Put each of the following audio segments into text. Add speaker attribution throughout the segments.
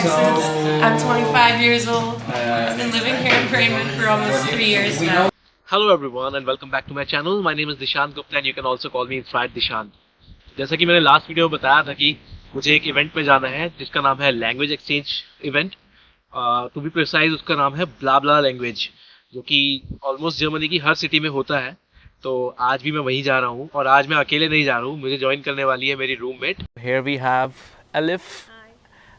Speaker 1: since I'm 25 years old. I've been living here in Bremen for almost 3 years now.
Speaker 2: Hello everyone and welcome back to my channel. My name is Dishant Gupta and you can also call me Inspired Dishant. जैसा कि मैंने last video में बताया था कि मुझे एक event में जाना है जिसका नाम है language exchange event. To be precise उसका नाम है ब्ला लैंग्वेज, जो कि ऑलमोस्ट जर्मनी की हर सिटी में होता है। तो आज भी मैं वहीं जा रहा हूँ और आज मैं अकेले नहीं जा रहा हूँ, मुझे ज्वाइन करने वाली है मेरी roommate. Here we have Elif.
Speaker 3: Hi.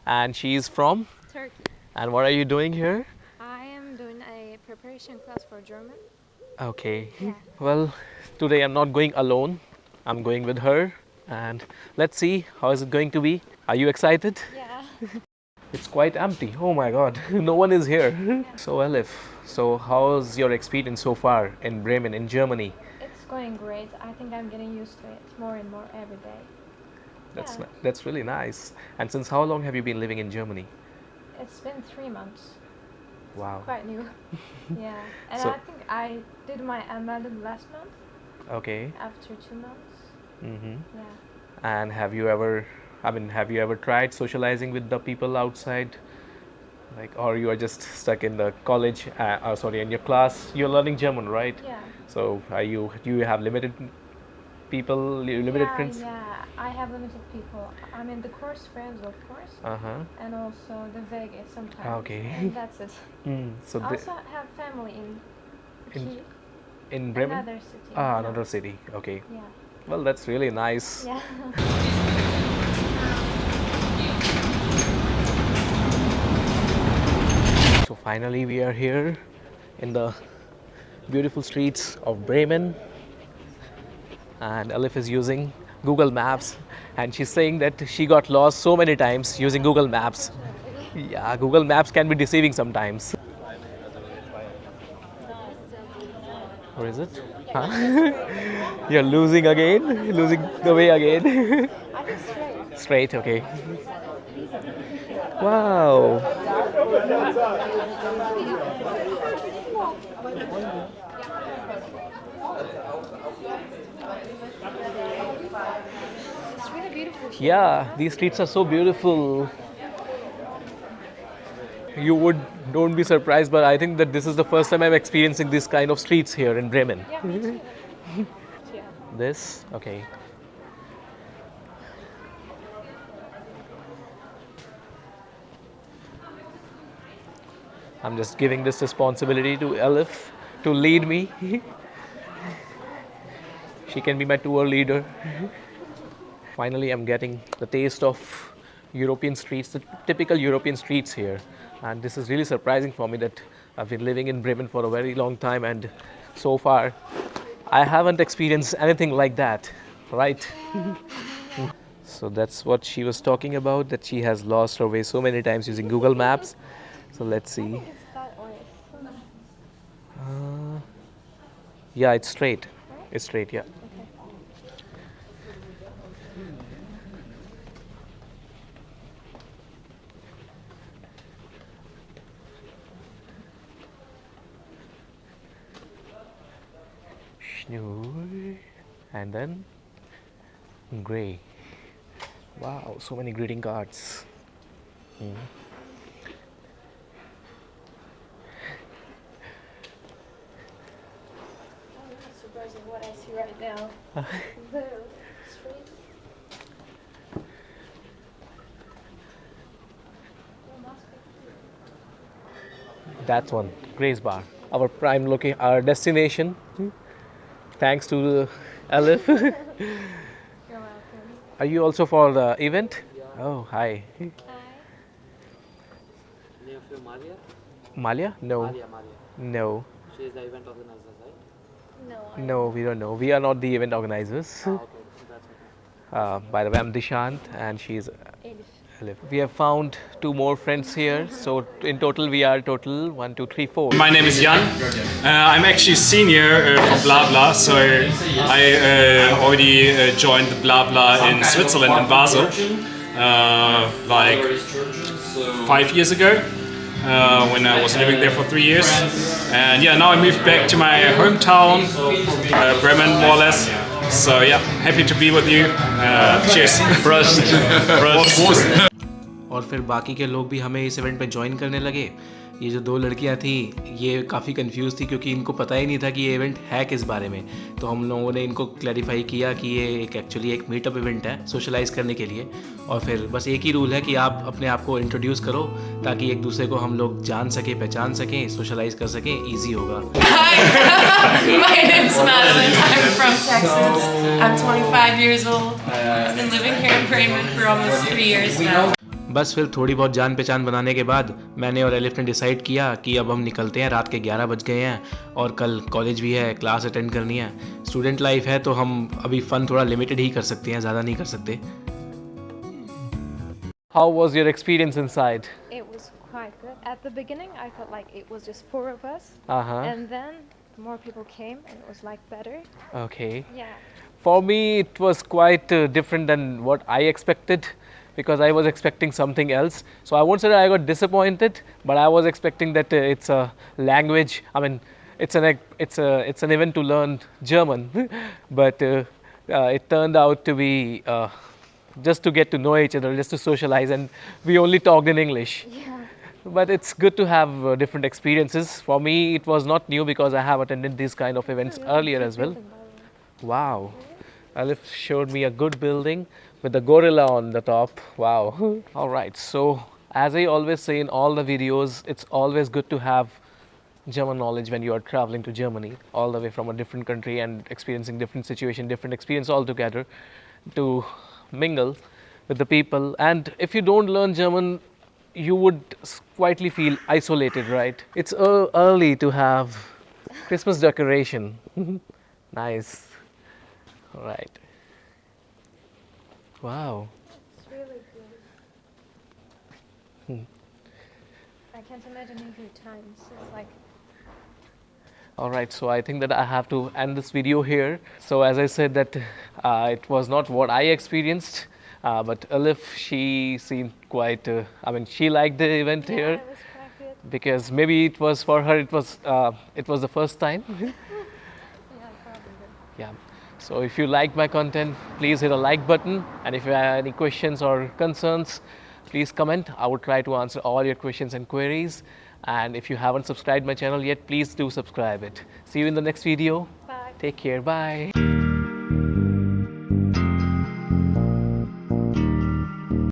Speaker 2: And she is from
Speaker 3: Turkey.
Speaker 2: And what are you doing here?
Speaker 3: I am doing a preparation class for German.
Speaker 2: Okay.
Speaker 3: Yeah.
Speaker 2: Well, today I'm not going alone. I'm going with her and let's see how is it going to be. Are you excited?
Speaker 3: Yeah.
Speaker 2: It's quite empty. Oh my god. No one is here.
Speaker 3: Yeah.
Speaker 2: So Elif, so how's your experience so far in Bremen in Germany?
Speaker 3: It's going great. I think I'm getting used to it more and more every day. Yeah.
Speaker 2: That's really nice. And since how long have you been living in Germany?
Speaker 3: It's been 3 months.
Speaker 2: Wow.
Speaker 3: Quite new. Yeah. And
Speaker 2: So-
Speaker 3: I think I did my anmelden last month
Speaker 2: Okay.
Speaker 3: after 2 months.
Speaker 2: Mm-hmm.
Speaker 3: Yeah.
Speaker 2: And have you ever tried socializing with the people outside? Like, or you are just stuck in the college, in your class, you're learning German, right?
Speaker 3: Yeah.
Speaker 2: So do you have limited people, limited friends?
Speaker 3: Yeah. I have limited people. I mean the course friends, of course,
Speaker 2: Uh-huh.
Speaker 3: and also the Wege sometimes.
Speaker 2: Okay.
Speaker 3: And that's it.
Speaker 2: So
Speaker 3: I also have family in Kiel,
Speaker 2: in Bremen?
Speaker 3: another city.
Speaker 2: Another city. Okay.
Speaker 3: Yeah.
Speaker 2: Well, that's really nice.
Speaker 3: Yeah.
Speaker 2: So finally we are here in the beautiful streets of Bremen, and Elif is using Google Maps and she's saying that she got lost so many times using Google Maps. Yeah, Google Maps can be deceiving sometimes. Or is it? Huh? You're losing again? Losing the way again?
Speaker 3: I think straight.
Speaker 2: Straight, okay. Wow.
Speaker 3: It's really beautiful.
Speaker 2: Yeah, these streets are so beautiful. Don't be surprised, but I think that this is the first time I'm experiencing this kind of streets here in Bremen.
Speaker 3: Yeah, me too. Yeah.
Speaker 2: This, okay. I'm just giving this responsibility to Elif to lead me. She can be my tour leader. Finally, I'm getting the taste of European streets, the typical European streets here. And this is really surprising for me that I've been living in Bremen for a very long time and so far I haven't experienced anything like that, right? So that's what she was talking about, that she has lost her way so many times using Google Maps. So let's see.
Speaker 3: It's that or
Speaker 2: Yeah, it's straight. It's straight, yeah.
Speaker 3: okay.
Speaker 2: Schnur. And then gray. Wow, so many greeting cards.
Speaker 3: Oh, that's surprising what I see right now. The street. There must be.
Speaker 2: That's one, Grace Bar. Our prime location, our destination. Thanks to Elif.
Speaker 3: You're welcome.
Speaker 2: Are you also for the event? Oh, hi.
Speaker 3: Hi.
Speaker 4: Name of your Maria?
Speaker 2: Malia? No.
Speaker 4: Maria.
Speaker 2: No.
Speaker 4: She is the event organizer, right?
Speaker 3: No.
Speaker 2: No, we don't know. We are not the event organizers.
Speaker 4: Okay, that's okay.
Speaker 2: By the way, I'm Dishant and she's
Speaker 3: Elif.
Speaker 2: Elif. We have found 2 more friends here. So in total, we are 1, 2, 3, 4.
Speaker 5: My name is Jan. I'm actually senior for Bla, so I already joined the Bla in Switzerland, in Basel, like 5 years ago, when I was living there for 3 years. And yeah, now I moved back to my hometown, Bremen, more or less. So yeah, happy to be with you. Cheers.
Speaker 2: Prost. और फिर बाकी के लोग भी हमें इस event पे join करने लगे। ये जो 2 लड़कियां थी ये काफ़ी कंफ्यूज थी क्योंकि इनको पता ही नहीं था कि ये इवेंट है किस बारे में। तो हम लोगों ने इनको क्लैरिफाई किया कि ये एक्चुअली एक मीटअप इवेंट है सोशलाइज़ करने के लिए। और फिर बस एक ही रूल है कि आप अपने आप को इंट्रोड्यूस करो ताकि एक दूसरे को हम लोग जान सकें, पहचान सकें, सोशलाइज़ कर सकें, ईजी होगा।
Speaker 1: Hi, my name's Madeline. I'm from Texas. I'm 25 years old. I've been living here in Bremen for almost 3 years now.
Speaker 2: बस फिर थोड़ी बहुत जान पहचान बनाने के बाद मैंने और एलिफ ने डिसाइड किया कि अब हम निकलते हैं। रात के 11 बज गए हैं और कल कॉलेज भी है, क्लास अटेंड करनी है। स्टूडेंट लाइफ है तो हम अभी फ़न थोड़ा लिमिटेड ही कर सकते हैं, ज़्यादा नहीं कर सकते। How was your experience inside?
Speaker 3: It was quite good. At the beginning, I felt like it was just 4 of us.
Speaker 2: Uh-huh.
Speaker 3: And then more people came and it was like better.
Speaker 2: Okay.
Speaker 3: Yeah.
Speaker 2: For me, it was quite different than what I expected because I was expecting something else. So I won't say that I got disappointed, but I was expecting that it's a language. I mean, it's an event to learn German, but it turned out to be just to get to know each other, just to socialize, and we only talked in English.
Speaker 3: Yeah.
Speaker 2: But it's good to have different experiences. For me, it was not new because I have attended these kind of events earlier as well. Wow. Alif showed me a good building with a gorilla on the top. Wow. All right. So, as I always say in all the videos, it's always good to have German knowledge when you are traveling to Germany, all the way from a different country and experiencing different situation, different experience altogether, to mingle with the people. And if you don't learn German, you would quietly feel isolated, right? It's early to have Christmas decoration. Nice. All right. Wow.
Speaker 3: It's really good. I can't imagine every time. So it's like.
Speaker 2: All right, so I think that I have to end this video here. So as I said that it was not what I experienced, but Alif, she seemed quite, she liked the event
Speaker 3: Yeah,
Speaker 2: here
Speaker 3: it was quite good.
Speaker 2: because maybe it was for her, it was the first time.
Speaker 3: Yeah, probably good.
Speaker 2: Yeah. So if you like my content, please hit a like button. And if you have any questions or concerns, please comment. I will try to answer all your questions and queries. And if you haven't subscribed my channel yet, please do subscribe it. See you in the next video.
Speaker 3: Bye.
Speaker 2: Take care. Bye.